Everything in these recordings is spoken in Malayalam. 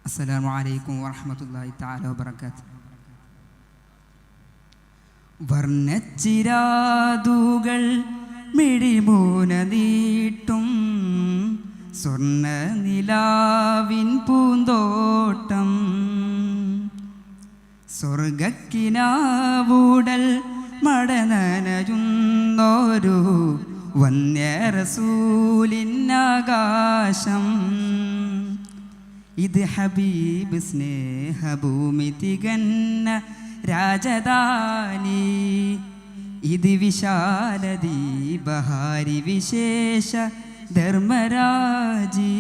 അസ്സലാമു അലൈക്കും വറഹ്മത്തുള്ളാഹി തആല വബറകാതുഹു. വർണ്ണച്ചിരാതുകൾ മിഴിമൂന നീട്ടും സ്വർണ്ണ നിലാവിൻ പൂന്തോട്ടം, സ്വർഗക്കിനാവൂടൽ മടനനയുന്നൊരു വന്യറസൂലിന്നാകാശം. ഇത് ഹബീബ് സ്നേഹഭൂമി തികന്ന രാജധാനി, ഇത് വിശാലദീ ബഹാരി വിശേഷ ധർമ്മരാജി.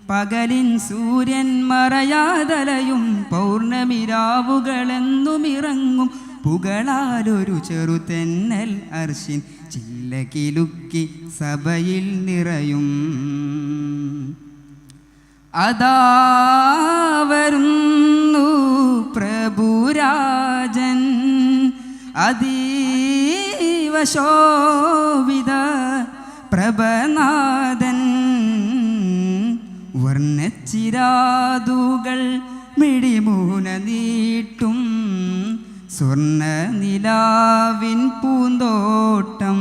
പകലിൻ സൂര്യൻ മറയാതലയും പൗർണമിരാവുകളെന്നുമിറങ്ങും പുകളാലൊരു ചെറുതെന്നൽ അർശിൻ ചില്ലകിലുക്കി സഭയിൽ നിറയും. അതാ വരുന്നു പ്രഭുരാജൻ, അതീവ ശോഭിത പ്രഭനാഥൻ. വർണ്ണച്ചിരാതുകൾ മിഴിമൂന നീട്ടും സ്വർണ്ണ നിലാവിൻ പൂന്തോട്ടം,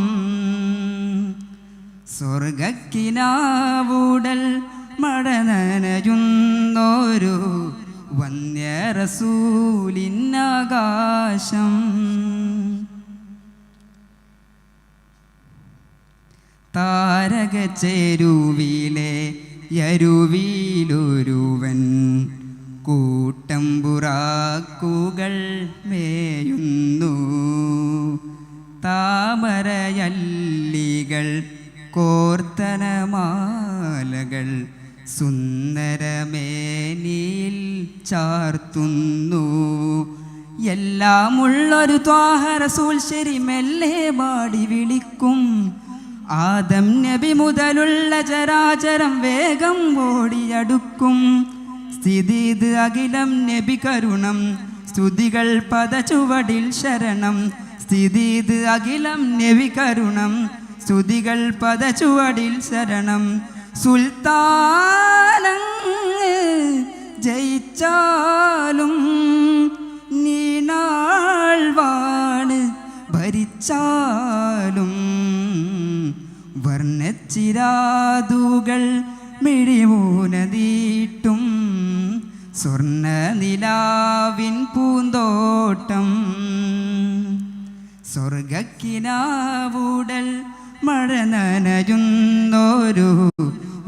സ്വർഗക്കിനാവൂടൽ മടനനയുന്നൊരു വന്യറസൂലിന്നാകാശം. താരകച്ചേരുവിലെ യരുവിലൊരുവൻ കൂട്ടം ബുറാക്കുകൾ മേയുന്നു. താമരയല്ലികൾ കോർത്തനമാലകൾ സുന്ദരമേനിയിൽ ചാർത്തുന്നു. എല്ലാമുള്ളൊരു ത്വാഹ റസൂൽ ശരി മെല്ലെ പാടി വിളിക്കും. ആദം നബി മുതലുള്ള ചരാചരം വേഗം ഓടിയടുക്കും. സ്ഥിതിത് അഖിലം നബി കരുണം, സ്തുതികൾ പദചുവടിൽ ശരണം. സ്ഥിതിത് അഖിലം നബി കരുണം, സ്തുതികൾ പദചുവടിൽ ശരണം. സുൽത്താനങ്ങ് ജയിച്ചാലും നീണാൾ വാണ് ഭരിച്ചാലും, വർണ്ണച്ചിരാതുകൾ മിഴിമൂന നീട്ടും സ്വർണ്ണ നിലാവിൻ പൂന്തോട്ടം, സ്വർഗക്കിനാവൂടൽ മഴനനയുന്നൊരു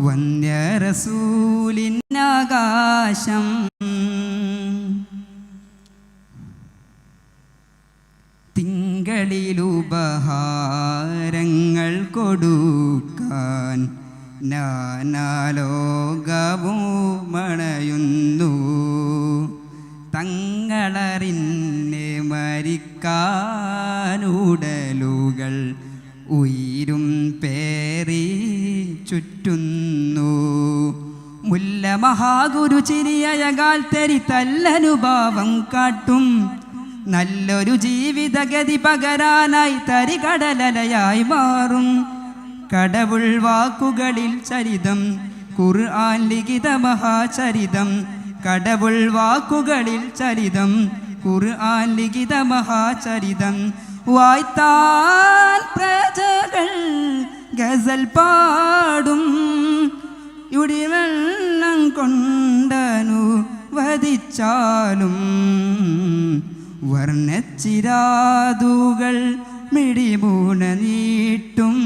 വന്യറസൂലിന്നാകാശം. തിങ്കളിലുപഹാരങ്ങൾ കൊടുക്കാൻ നാനാലോകവും മണയുന്നു. തങ്ങളറിഞ്ഞ് മരിക്കാനുടലുകൾ ഉയിരും പേറി ചുറ്റുന്നു. മുല്ല മഹാഗുരു ചിരിയഴകാൽ തെരി തല്ലനുഭാവം കാട്ടും. നല്ലൊരു ജീവിതഗതി പകരാനായി തരികടലയായി മാറും. കടവുൾ വാക്കുകളിൽ ചരിതം ഖുർആൻ ലിഖിത മഹാചരിതം. കടവുൾ വാക്കുകളിൽ ചരിതം ഖുർആൻ ലിഖിത മഹാചരിതം. വായ്ത്താൻ പ്രജകൾ ഗസൽ പാടും. ഇടിവെള്ളം കൊണ്ടനു വധിച്ചാലും, വർണ്ണച്ചിരാതുകൾ മിഴിമൂന നീട്ടും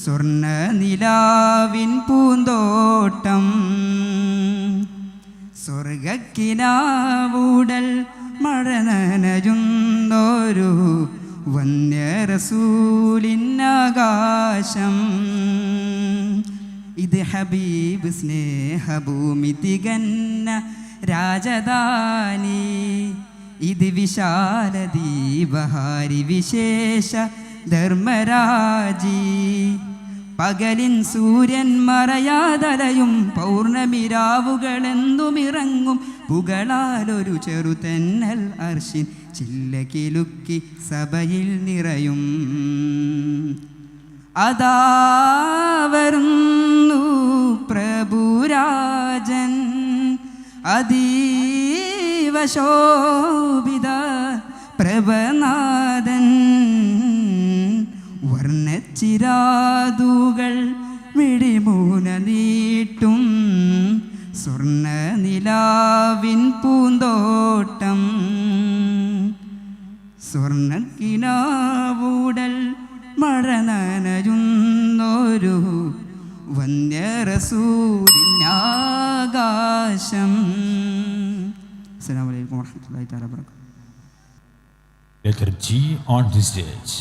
സ്വർണ്ണ നിലാവിൻ പൂന്തോട്ടം, സ്വർഗക്കിനാവൂടൽ മഴനനയുന്നൊരു വന്യറസൂലിന്നാകാശം. ഇത് ഹബീബ് സ്നേഹഭൂമി തികന്ന രാജധാനി, ഇത് വിശാലദീ ബഹാരി വിശേഷ ധർമ്മരാജി. പകലിൻ സൂര്യൻ മറയാതലയും പൗർണമിരാവുകളെന്നുമിറങ്ങും പുകളാലൊരു ചെറുതെന്നൽ അർശിൻ ചില്ലകിലുക്കി സഭയിൽ നിറയും. അതാ വരുന്നു പ്രഭുരാജൻ, അതീവ ശോഭിത പ്രഭനാദൻ വർണ്ണച്ചിരാതുകൾ വിടിമൂന നീട്ടും സ്വർണ്ണ നിലാവിൻ പൂന്തോട്ടം സ്വർണ്ണക്കിനാവൂടൽ മഴ നനയുന്നൊരു വന്യറസൂലിനാകാശം. അസ്സലാമു അലൈക്കും വറഹ്മത്തുള്ളാഹി തആല വബറകാതുഹു. Letter G on the stage.